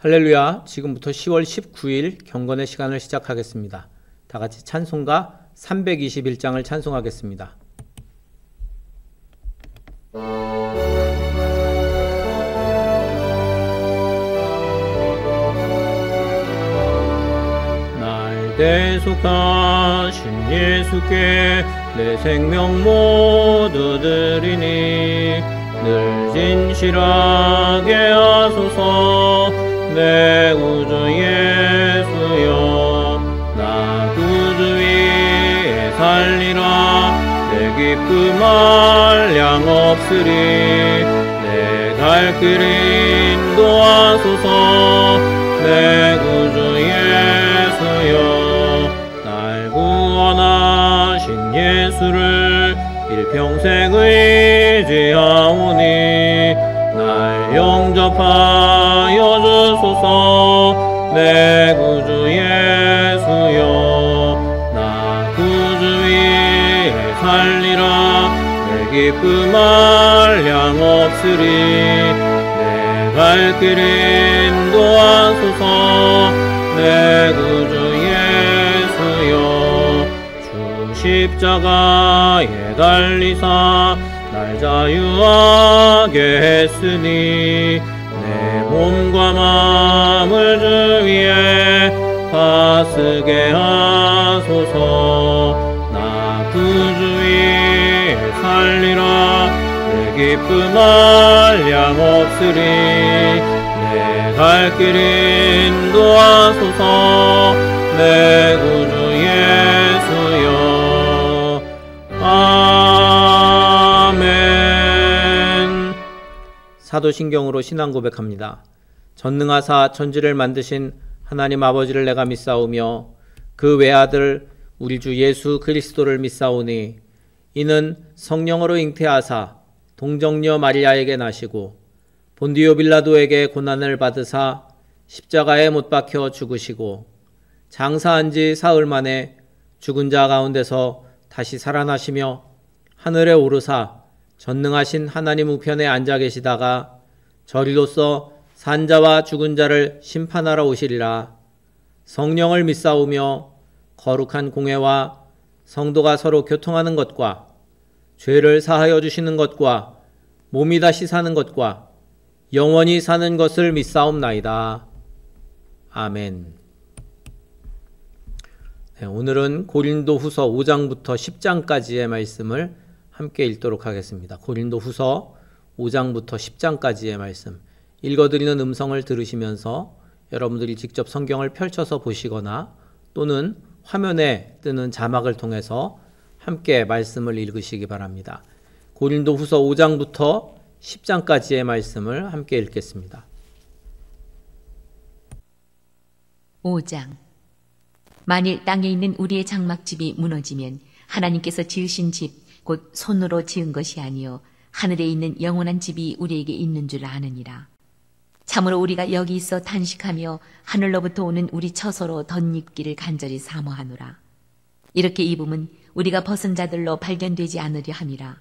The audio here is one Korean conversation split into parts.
할렐루야. 지금부터 10월 19일 경건의 시간을 시작하겠습니다. 다 같이 찬송가 321장을 찬송하겠습니다. 날 대속하신 예수께 내 생명 모두 드리니 늘 진실하게 하소서. 내 구주 예수여, 나 구주 위에 살리라. 내 기쁨 한량 없으리. 내 갈 길 인도하소서. 내 구주 예수여, 날 구원하신 예수를 일평생 의지하오니 날 영접하여 주소서. 내 구주 예수여, 나 구주 위에 살리라. 내 기쁨 한량 없으리. 내 갈 길 인도하소서. 내 구주 예수여, 주 십자가에 달리사 날 자유하게 했으니 내 몸과 마음을 주 위에 다스게 하소서. 나 구주 위에 살리라. 내 기쁨 한량 없으리. 내 갈 길 인도하소서. 내 구주 예수여, 아멘. 사도신경으로 신앙 고백합니다. 전능하사 천지를 만드신 하나님 아버지를 내가 믿사오며 그 외아들 우리 주 예수 그리스도를 믿사오니 이는 성령으로 잉태하사 동정녀 마리아에게 나시고 본디오 빌라도에게 고난을 받으사 십자가에 못 박혀 죽으시고 장사한 지 사흘 만에 죽은 자 가운데서 다시 살아나시며 하늘에 오르사 전능하신 하나님 우편에 앉아 계시다가 저리로서 산자와 죽은 자를 심판하러 오시리라. 성령을 믿사오며 거룩한 공회와 성도가 서로 교통하는 것과 죄를 사하여 주시는 것과 몸이 다시 사는 것과 영원히 사는 것을 믿사옵나이다. 아멘. 네, 오늘은 고린도후서 5장부터 10장까지의 말씀을 함께 읽도록 하겠습니다. 고린도후서 5장부터 10장까지의 말씀, 읽어드리는 음성을 들으시면서 여러분들이 직접 성경을 펼쳐서 보시거나 또는 화면에 뜨는 자막을 통해서 함께 말씀을 읽으시기 바랍니다. 고린도후서 5장부터 10장까지의 말씀을 함께 읽겠습니다. 5장. 만일 땅에 있는 우리의 장막집이 무너지면 하나님께서 지으신 집 곧 손으로 지은 것이 아니요 하늘에 있는 영원한 집이 우리에게 있는 줄 아느니라. 참으로 우리가 여기 있어 탄식하며 하늘로부터 오는 우리 처소로 덧입기를 간절히 사모하노라. 이렇게 입음은 우리가 벗은 자들로 발견되지 않으려 함이라.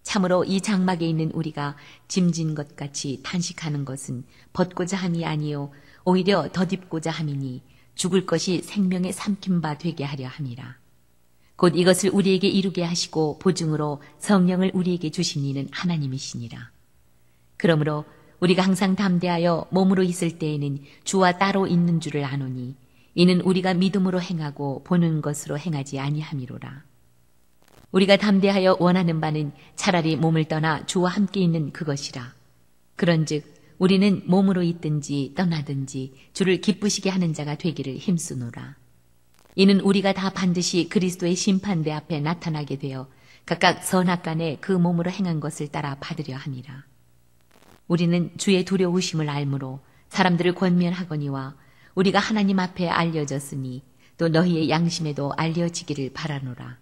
참으로 이 장막에 있는 우리가 짐진 것 같이 탄식하는 것은 벗고자 함이 아니요 오히려 덧입고자 함이니 죽을 것이 생명의 삼킨 바 되게 하려 함이라. 곧 이것을 우리에게 이루게 하시고 보증으로 성령을 우리에게 주신 이는 하나님이시니라. 그러므로 우리가 항상 담대하여 몸으로 있을 때에는 주와 따로 있는 줄을 아노니 이는 우리가 믿음으로 행하고 보는 것으로 행하지 아니함이로라. 우리가 담대하여 원하는 바는 차라리 몸을 떠나 주와 함께 있는 그것이라. 그런즉 우리는 몸으로 있든지 떠나든지 주를 기쁘시게 하는 자가 되기를 힘쓰노라. 이는 우리가 다 반드시 그리스도의 심판대 앞에 나타나게 되어 각각 선악간에 그 몸으로 행한 것을 따라 받으려 함이라. 우리는 주의 두려우심을 알므로 사람들을 권면하거니와 우리가 하나님 앞에 알려졌으니 또 너희의 양심에도 알려지기를 바라노라.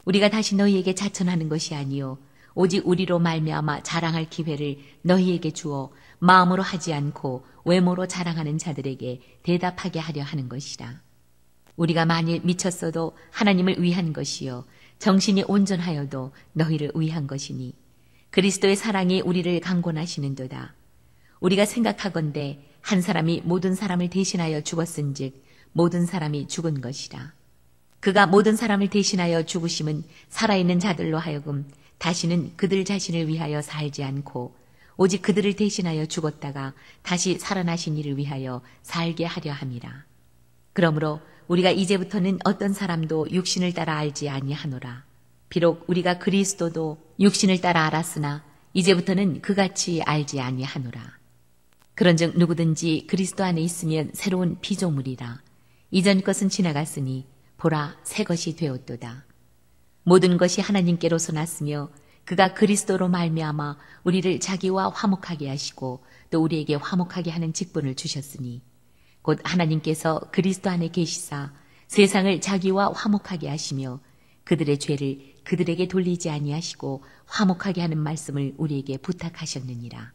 우리가 다시 너희에게 자천하는 것이 아니요 오직 우리로 말미암아 자랑할 기회를 너희에게 주어 마음으로 하지 않고 외모로 자랑하는 자들에게 대답하게 하려 하는 것이라. 우리가 만일 미쳤어도 하나님을 위한 것이요 정신이 온전하여도 너희를 위한 것이니 그리스도의 사랑이 우리를 강권하시는도다. 우리가 생각하건대 한 사람이 모든 사람을 대신하여 죽었은즉 모든 사람이 죽은 것이라. 그가 모든 사람을 대신하여 죽으심은 살아있는 자들로 하여금 다시는 그들 자신을 위하여 살지 않고 오직 그들을 대신하여 죽었다가 다시 살아나신 이를 위하여 살게 하려 함이라. 그러므로 우리가 이제부터는 어떤 사람도 육신을 따라 알지 아니하노라. 비록 우리가 그리스도도 육신을 따라 알았으나 이제부터는 그같이 알지 아니하노라. 그런즉 누구든지 그리스도 안에 있으면 새로운 피조물이라. 이전 것은 지나갔으니 보라 새 것이 되었도다. 모든 것이 하나님께로서 났으며 그가 그리스도로 말미암아 우리를 자기와 화목하게 하시고 또 우리에게 화목하게 하는 직분을 주셨으니 곧 하나님께서 그리스도 안에 계시사 세상을 자기와 화목하게 하시며 그들의 죄를 그들에게 돌리지 아니하시고 화목하게 하는 말씀을 우리에게 부탁하셨느니라.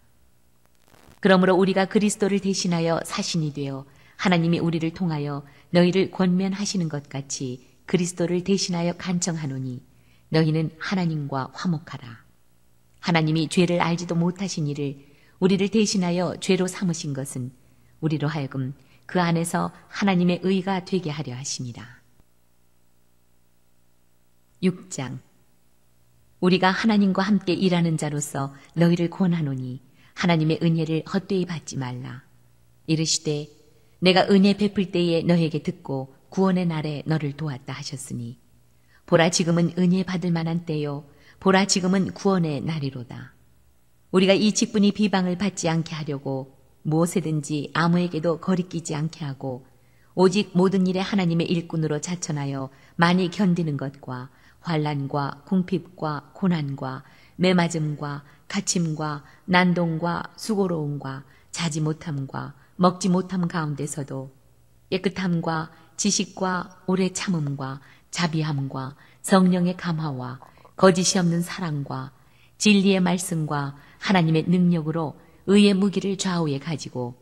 그러므로 우리가 그리스도를 대신하여 사신이 되어 하나님이 우리를 통하여 너희를 권면하시는 것 같이 그리스도를 대신하여 간청하노니 너희는 하나님과 화목하라. 하나님이 죄를 알지도 못하신 이를 우리를 대신하여 죄로 삼으신 것은 우리로 하여금 그 안에서 하나님의 의가 되게 하려 하심이라. 6장. 우리가 하나님과 함께 일하는 자로서 너희를 권하노니 하나님의 은혜를 헛되이 받지 말라. 이르시되 내가 은혜 베풀 때에 너에게 듣고 구원의 날에 너를 도왔다 하셨으니 보라 지금은 은혜 받을 만한 때요 보라 지금은 구원의 날이로다. 우리가 이 직분이 비방을 받지 않게 하려고 무엇에든지 아무에게도 거리끼지 않게 하고 오직 모든 일에 하나님의 일꾼으로 자천하여 많이 견디는 것과 환난과 궁핍과 고난과 매맞음과 갇힘과 난동과 수고로움과 자지 못함과 먹지 못함 가운데서도 깨끗함과 지식과 오래 참음과 자비함과 성령의 감화와 거짓이 없는 사랑과 진리의 말씀과 하나님의 능력으로 의의 무기를 좌우에 가지고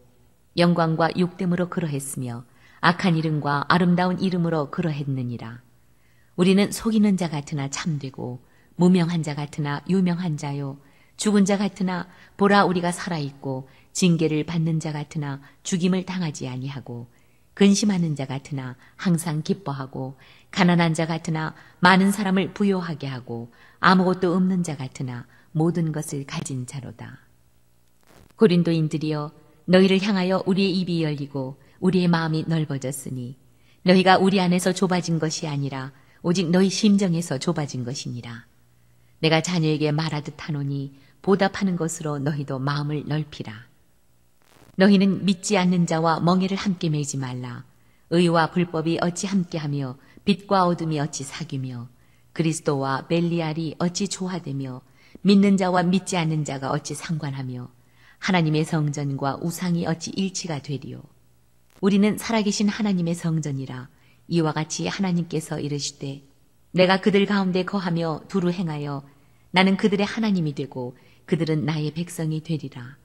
영광과 욕됨으로 그러했으며 악한 이름과 아름다운 이름으로 그러했느니라. 우리는 속이는 자 같으나 참되고 무명한 자 같으나 유명한 자요 죽은 자 같으나 보라 우리가 살아있고 징계를 받는 자 같으나 죽임을 당하지 아니하고 근심하는 자 같으나 항상 기뻐하고 가난한 자 같으나 많은 사람을 부요하게 하고 아무것도 없는 자 같으나 모든 것을 가진 자로다. 고린도인들이여 너희를 향하여 우리의 입이 열리고 우리의 마음이 넓어졌으니 너희가 우리 안에서 좁아진 것이 아니라 오직 너희 심정에서 좁아진 것이니라. 내가 자녀에게 말하듯 하노니 보답하는 것으로 너희도 마음을 넓히라. 너희는 믿지 않는 자와 멍에를 함께 매지 말라. 의와 불법이 어찌 함께하며 빛과 어둠이 어찌 사귀며 그리스도와 벨리알이 어찌 조화되며 믿는 자와 믿지 않는 자가 어찌 상관하며 하나님의 성전과 우상이 어찌 일치가 되리요. 우리는 살아계신 하나님의 성전이라. 이와 같이 하나님께서 이르시되 내가 그들 가운데 거하며 두루 행하여 나는 그들의 하나님이 되고 그들은 나의 백성이 되리라.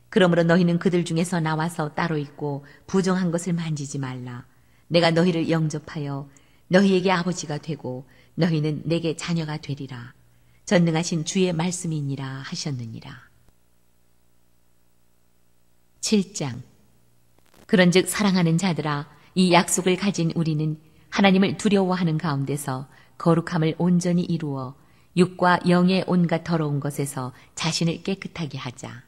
그러므로 너희는 그들 중에서 나와서 따로 있고 부정한 것을 만지지 말라. 내가 너희를 영접하여 너희에게 아버지가 되고 너희는 내게 자녀가 되리라. 전능하신 주의 말씀이니라 하셨느니라. 7장. 그런즉 사랑하는 자들아 이 약속을 가진 우리는 하나님을 두려워하는 가운데서 거룩함을 온전히 이루어 육과 영의 온갖 더러운 것에서 자신을 깨끗하게 하자.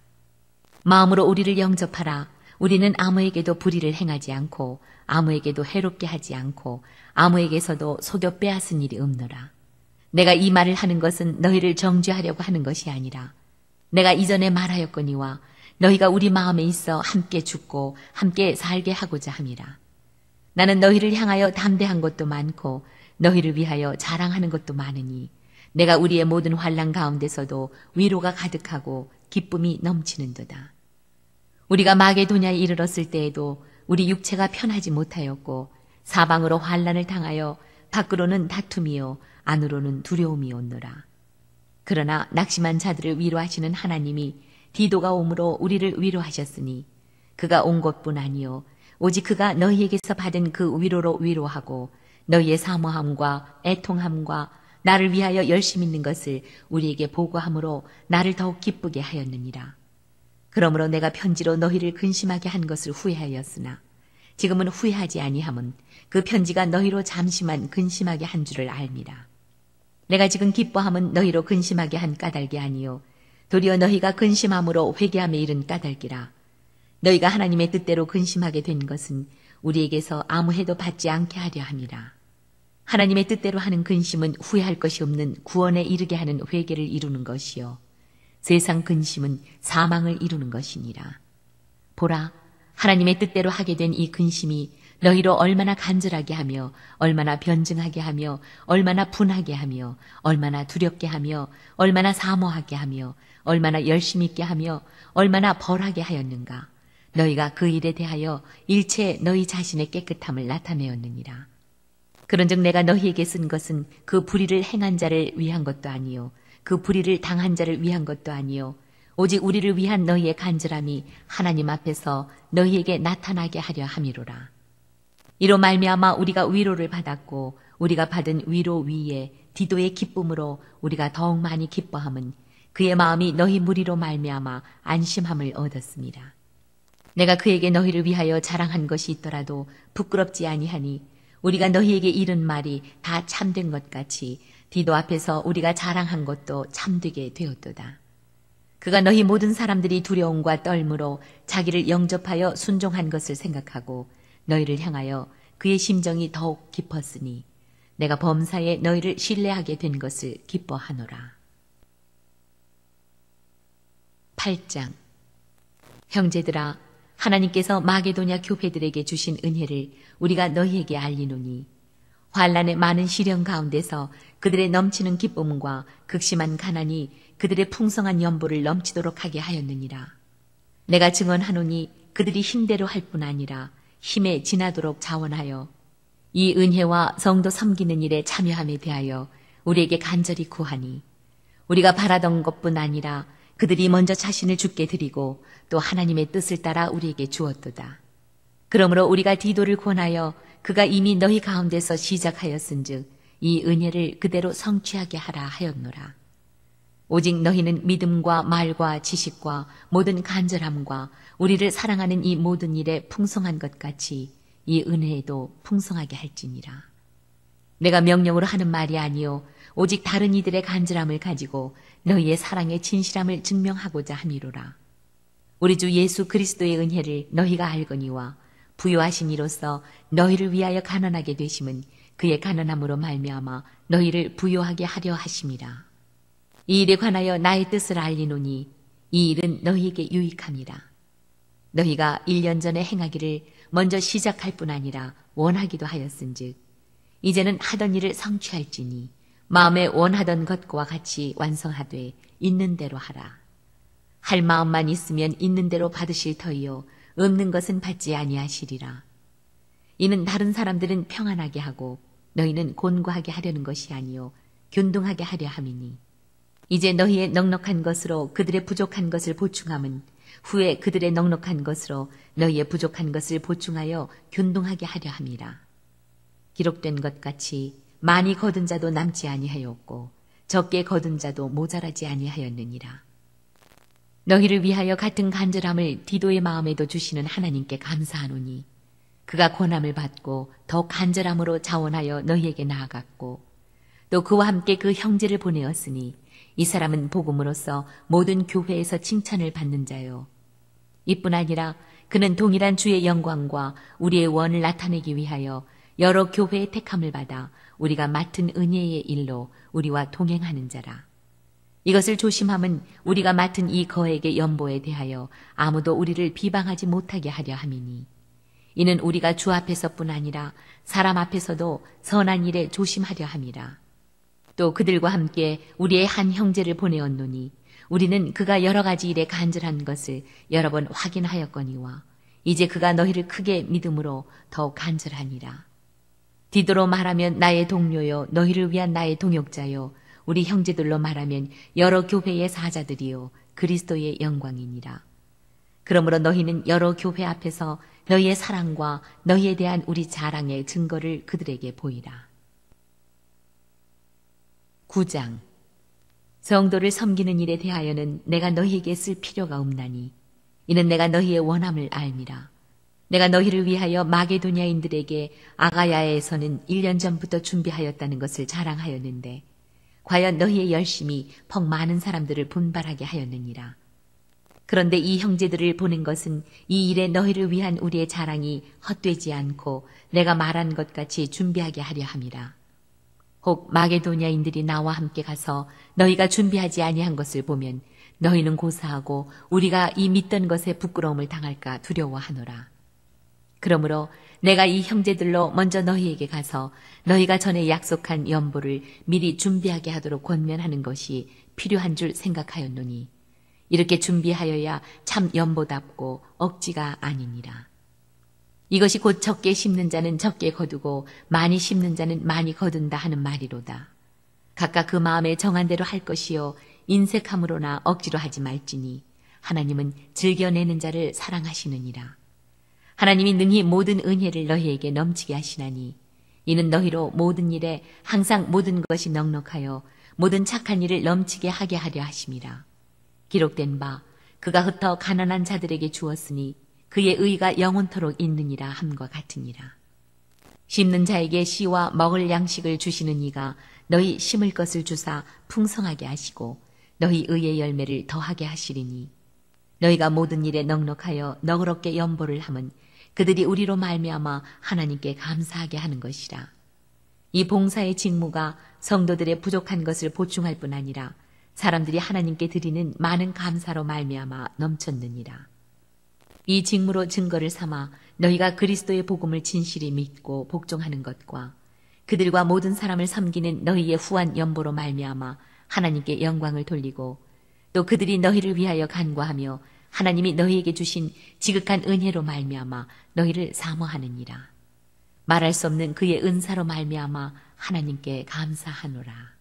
마음으로 우리를 영접하라. 우리는 아무에게도 불의를 행하지 않고 아무에게도 해롭게 하지 않고 아무에게서도 속여 빼앗은 일이 없노라. 내가 이 말을 하는 것은 너희를 정죄하려고 하는 것이 아니라 내가 이전에 말하였거니와 너희가 우리 마음에 있어 함께 죽고 함께 살게 하고자 함이라. 나는 너희를 향하여 담대한 것도 많고 너희를 위하여 자랑하는 것도 많으니 내가 우리의 모든 환난 가운데서도 위로가 가득하고 기쁨이 넘치는도다. 우리가 마게도냐에 이르렀을 때에도 우리 육체가 편하지 못하였고 사방으로 환난을 당하여 밖으로는 다툼이요 안으로는 두려움이 오노라. 그러나 낙심한 자들을 위로하시는 하나님이 디도가 오므로 우리를 위로하셨으니 그가 온 것뿐 아니요 오직 그가 너희에게서 받은 그 위로로 위로하고 너희의 사모함과 애통함과 나를 위하여 열심 있는 것을 우리에게 보고함으로 나를 더욱 기쁘게 하였느니라. 그러므로 내가 편지로 너희를 근심하게 한 것을 후회하였으나 지금은 후회하지 아니함은 그 편지가 너희로 잠시만 근심하게 한 줄을 알미라. 내가 지금 기뻐함은 너희로 근심하게 한 까닭이 아니요 도리어 너희가 근심함으로 회개함에 이른 까닭이라. 너희가 하나님의 뜻대로 근심하게 된 것은 우리에게서 아무 해도 받지 않게 하려 함이라. 하나님의 뜻대로 하는 근심은 후회할 것이 없는 구원에 이르게 하는 회개를 이루는 것이요 세상 근심은 사망을 이루는 것이니라. 보라, 하나님의 뜻대로 하게 된 이 근심이 너희로 얼마나 간절하게 하며 얼마나 변증하게 하며 얼마나 분하게 하며 얼마나 두렵게 하며 얼마나 사모하게 하며 얼마나 열심 있게 하며 얼마나 벌하게 하였는가. 너희가 그 일에 대하여 일체 너희 자신의 깨끗함을 나타내었느니라. 그런즉 내가 너희에게 쓴 것은 그 불의를 행한 자를 위한 것도 아니요 그 불의를 당한 자를 위한 것도 아니요 오직 우리를 위한 너희의 간절함이 하나님 앞에서 너희에게 나타나게 하려 함이로라. 이로 말미암아 우리가 위로를 받았고 우리가 받은 위로 위에 디도의 기쁨으로 우리가 더욱 많이 기뻐함은 그의 마음이 너희 무리로 말미암아 안심함을 얻었습니다. 내가 그에게 너희를 위하여 자랑한 것이 있더라도 부끄럽지 아니하니 우리가 너희에게 이른 말이 다 참된 것 같이 디도 앞에서 우리가 자랑한 것도 참되게 되었도다. 그가 너희 모든 사람들이 두려움과 떨므로 자기를 영접하여 순종한 것을 생각하고 너희를 향하여 그의 심정이 더욱 깊었으니 내가 범사에 너희를 신뢰하게 된 것을 기뻐하노라. 8장. 형제들아, 하나님께서 마게도냐 교회들에게 주신 은혜를 우리가 너희에게 알리노니 환난의 많은 시련 가운데서 그들의 넘치는 기쁨과 극심한 가난이 그들의 풍성한 연보를 넘치도록 하게 하였느니라. 내가 증언하노니 그들이 힘대로 할 뿐 아니라 힘에 지나도록 자원하여 이 은혜와 성도 섬기는 일에 참여함에 대하여 우리에게 간절히 구하니 우리가 바라던 것뿐 아니라 그들이 먼저 자신을 주께 드리고 또 하나님의 뜻을 따라 우리에게 주었도다. 그러므로 우리가 디도를 권하여 그가 이미 너희 가운데서 시작하였은즉 이 은혜를 그대로 성취하게 하라 하였노라. 오직 너희는 믿음과 말과 지식과 모든 간절함과 우리를 사랑하는 이 모든 일에 풍성한 것 같이 이 은혜에도 풍성하게 할지니라. 내가 명령으로 하는 말이 아니요 오직 다른 이들의 간절함을 가지고 너희의 사랑의 진실함을 증명하고자 함이로라. 우리 주 예수 그리스도의 은혜를 너희가 알거니와 부요하신 이로써 너희를 위하여 가난하게 되심은 그의 가난함으로 말미암아 너희를 부요하게 하려 하심이라. 이 일에 관하여 나의 뜻을 알리노니 이 일은 너희에게 유익함이라. 너희가 1년 전에 행하기를 먼저 시작할 뿐 아니라 원하기도 하였은즉 이제는 하던 일을 성취할지니 마음에 원하던 것과 같이 완성하되 있는 대로 하라. 할 마음만 있으면 있는 대로 받으실 터이요 없는 것은 받지 아니하시리라. 이는 다른 사람들은 평안하게 하고 너희는 곤고하게 하려는 것이 아니요 균등하게 하려 함이니 이제 너희의 넉넉한 것으로 그들의 부족한 것을 보충함은 후에 그들의 넉넉한 것으로 너희의 부족한 것을 보충하여 균등하게 하려 함이라. 기록된 것 같이 많이 거둔 자도 남지 아니하였고 적게 거둔 자도 모자라지 아니하였느니라. 너희를 위하여 같은 간절함을 디도의 마음에도 주시는 하나님께 감사하노니 그가 권함을 받고 더 간절함으로 자원하여 너희에게 나아갔고 또 그와 함께 그 형제를 보내었으니 이 사람은 복음으로써 모든 교회에서 칭찬을 받는 자요. 이뿐 아니라 그는 동일한 주의 영광과 우리의 원을 나타내기 위하여 여러 교회의 택함을 받아 우리가 맡은 은혜의 일로 우리와 동행하는 자라. 이것을 조심함은 우리가 맡은 이 거액의 연보에 대하여 아무도 우리를 비방하지 못하게 하려 함이니 이는 우리가 주 앞에서뿐 아니라 사람 앞에서도 선한 일에 조심하려 함이라. 또 그들과 함께 우리의 한 형제를 보내었노니 우리는 그가 여러 가지 일에 간절한 것을 여러 번 확인하였거니와 이제 그가 너희를 크게 믿음으로 더욱 간절하니라. 디도로 말하면 나의 동료요 너희를 위한 나의 동역자요 우리 형제들로 말하면 여러 교회의 사자들이요 그리스도의 영광이니라. 그러므로 너희는 여러 교회 앞에서 너희의 사랑과 너희에 대한 우리 자랑의 증거를 그들에게 보이라. 9장. 성도를 섬기는 일에 대하여는 내가 너희에게 쓸 필요가 없나니 이는 내가 너희의 원함을 알미라. 내가 너희를 위하여 마게도냐인들에게 아가야에서는 1년 전부터 준비하였다는 것을 자랑하였는데 과연 너희의 열심이 퍽 많은 사람들을 분발하게 하였느니라. 그런데 이 형제들을 보낸 것은 이 일에 너희를 위한 우리의 자랑이 헛되지 않고 내가 말한 것 같이 준비하게 하려 함이라. 혹 마게도냐인들이 나와 함께 가서 너희가 준비하지 아니한 것을 보면 너희는 고사하고 우리가 이 믿던 것에 부끄러움을 당할까 두려워하노라. 그러므로 내가 이 형제들로 먼저 너희에게 가서 너희가 전에 약속한 연보를 미리 준비하게 하도록 권면하는 것이 필요한 줄 생각하였노니 이렇게 준비하여야 참 연보답고 억지가 아니니라. 이것이 곧 적게 심는 자는 적게 거두고 많이 심는 자는 많이 거둔다 하는 말이로다. 각각 그 마음에 정한 대로 할 것이요 인색함으로나 억지로 하지 말지니 하나님은 즐겨내는 자를 사랑하시느니라. 하나님이 능히 모든 은혜를 너희에게 넘치게 하시나니 이는 너희로 모든 일에 항상 모든 것이 넉넉하여 모든 착한 일을 넘치게 하게 하려 하심이라. 기록된 바 그가 흩어 가난한 자들에게 주었으니 그의 의가 영원토록 있느니라 함과 같으니라. 심는 자에게 씨와 먹을 양식을 주시는 이가 너희 심을 것을 주사 풍성하게 하시고 너희 의의 열매를 더하게 하시리니 너희가 모든 일에 넉넉하여 너그럽게 연보를 함은 그들이 우리로 말미암아 하나님께 감사하게 하는 것이라. 이 봉사의 직무가 성도들의 부족한 것을 보충할 뿐 아니라 사람들이 하나님께 드리는 많은 감사로 말미암아 넘쳤느니라. 이 직무로 증거를 삼아 너희가 그리스도의 복음을 진실히 믿고 복종하는 것과 그들과 모든 사람을 섬기는 너희의 후한 연보로 말미암아 하나님께 영광을 돌리고 또 그들이 너희를 위하여 간구하며 하나님이 너희에게 주신 지극한 은혜로 말미암아 너희를 사모하느니라. 말할 수 없는 그의 은사로 말미암아 하나님께 감사하노라.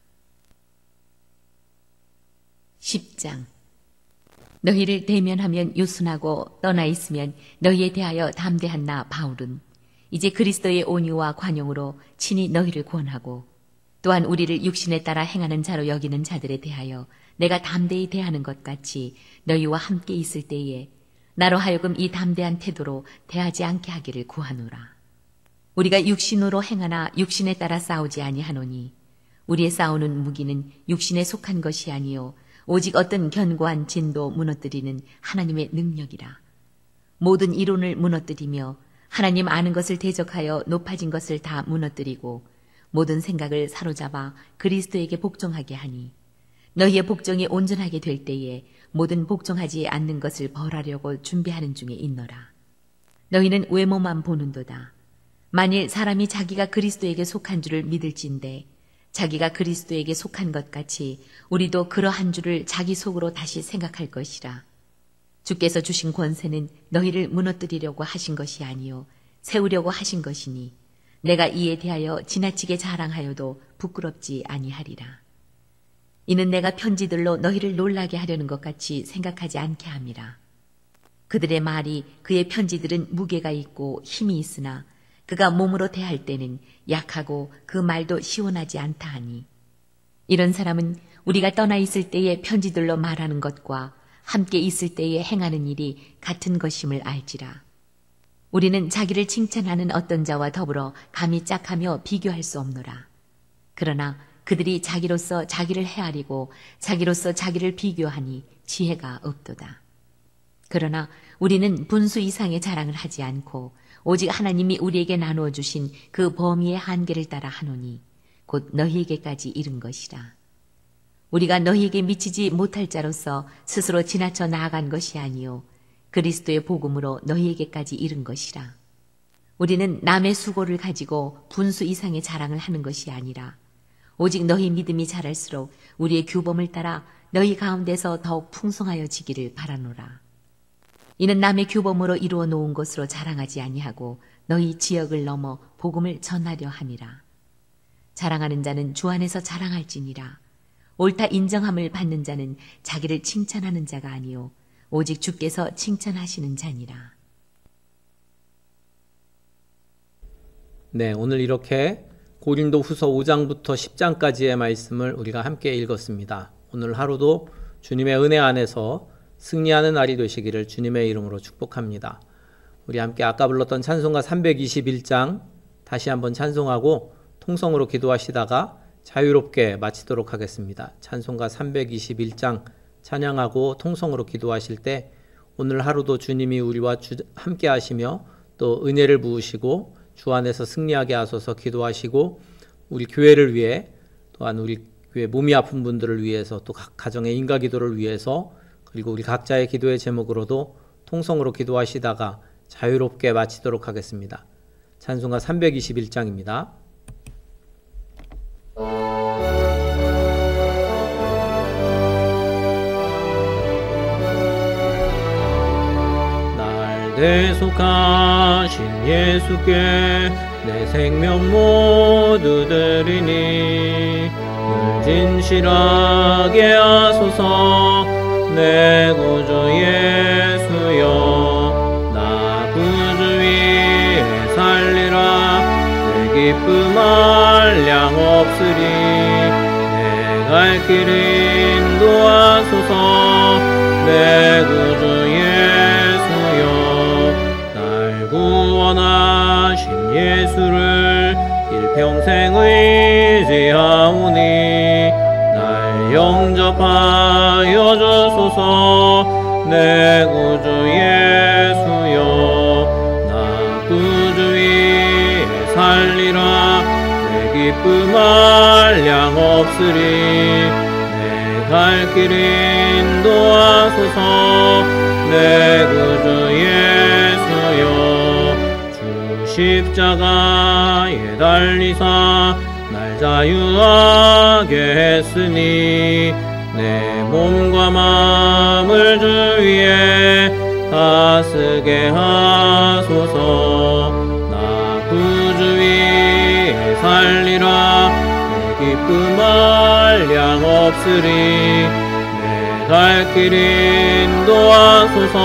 10장. 너희를 대면하면 유순하고 떠나 있으면 너희에 대하여 담대한 나 바울은 이제 그리스도의 온유와 관용으로 친히 너희를 권하고 또한 우리를 육신에 따라 행하는 자로 여기는 자들에 대하여 내가 담대히 대하는 것 같이 너희와 함께 있을 때에 나로 하여금 이 담대한 태도로 대하지 않게 하기를 구하노라. 우리가 육신으로 행하나 육신에 따라 싸우지 아니하노니 우리의 싸우는 무기는 육신에 속한 것이 아니요 오직 어떤 견고한 진도 무너뜨리는 하나님의 능력이라. 모든 이론을 무너뜨리며 하나님 아는 것을 대적하여 높아진 것을 다 무너뜨리고 모든 생각을 사로잡아 그리스도에게 복종하게 하니 너희의 복종이 온전하게 될 때에 모든 복종하지 않는 것을 벌하려고 준비하는 중에 있노라. 너희는 외모만 보는도다. 만일 사람이 자기가 그리스도에게 속한 줄을 믿을진대 자기가 그리스도에게 속한 것 같이 우리도 그러한 줄을 자기 속으로 다시 생각할 것이라. 주께서 주신 권세는 너희를 무너뜨리려고 하신 것이 아니요 세우려고 하신 것이니 내가 이에 대하여 지나치게 자랑하여도 부끄럽지 아니하리라. 이는 내가 편지들로 너희를 놀라게 하려는 것 같이 생각하지 않게 함이라. 그들의 말이 그의 편지들은 무게가 있고 힘이 있으나 그가 몸으로 대할 때는 약하고 그 말도 시원하지 않다 하니 이런 사람은 우리가 떠나 있을 때에 편지들로 말하는 것과 함께 있을 때에 행하는 일이 같은 것임을 알지라. 우리는 자기를 칭찬하는 어떤 자와 더불어 감히 짝하며 비교할 수 없노라. 그러나 그들이 자기로서 자기를 헤아리고 자기로서 자기를 비교하니 지혜가 없도다. 그러나 우리는 분수 이상의 자랑을 하지 않고 오직 하나님이 우리에게 나누어 주신 그 범위의 한계를 따라 하노니 곧 너희에게까지 이른 것이라. 우리가 너희에게 미치지 못할 자로서 스스로 지나쳐 나아간 것이 아니요 그리스도의 복음으로 너희에게까지 이른 것이라. 우리는 남의 수고를 가지고 분수 이상의 자랑을 하는 것이 아니라 오직 너희 믿음이 자랄수록 우리의 규범을 따라 너희 가운데서 더욱 풍성하여지기를 바라노라. 이는 남의 규범으로 이루어 놓은 것으로 자랑하지 아니하고 너희 지역을 넘어 복음을 전하려 함이라. 자랑하는 자는 주 안에서 자랑할지니라. 옳다 인정함을 받는 자는 자기를 칭찬하는 자가 아니요 오직 주께서 칭찬하시는 자니라. 네, 오늘 이렇게 고린도 후서 5장부터 10장까지의 말씀을 우리가 함께 읽었습니다. 오늘 하루도 주님의 은혜 안에서 승리하는 날이 되시기를 주님의 이름으로 축복합니다. 우리 함께 아까 불렀던 찬송가 321장 다시 한번 찬송하고 통성으로 기도하시다가 자유롭게 마치도록 하겠습니다. 찬송가 321장 찬양하고 통성으로 기도하실 때 오늘 하루도 주님이 우리와 함께 하시며 또 은혜를 부으시고 주 안에서 승리하게 하소서 기도하시고 우리 교회를 위해 또한 우리 교회 몸이 아픈 분들을 위해서 또 각 가정의 인가 기도를 위해서 그리고 우리 각자의 기도의 제목으로도 통성으로 기도하시다가 자유롭게 마치도록 하겠습니다. 찬송가 321장입니다. 날 대속하신 예수께 내 생명 모두 드리니 늘 진실하게 하소서 내 구주 예수여 나 구주 위에 살리라 내 기쁨 한량 없으리 내 갈 길 인도하소서 내 구주 예수여 날 구원하신 예수를 일평생 의지하오니 날 영접하여 주소서 내 구주 예수여 나 구주 위에 살리라 내 기쁨 한량 없으리 내 갈 길 인도하소서 내 구주 예수여 주 십자가에 달리사 날 자유하게 했으니 내 몸과 마음을 주 위에 다스게 하소서 나 구주 위에 살리라 내 기쁨 한량 없으리 내 갈 길 인도하소서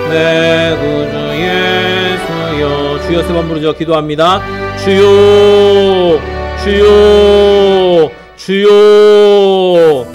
내 구주 예수여 주여 세 번 부르짖어 기도합니다. 주여 주여 주여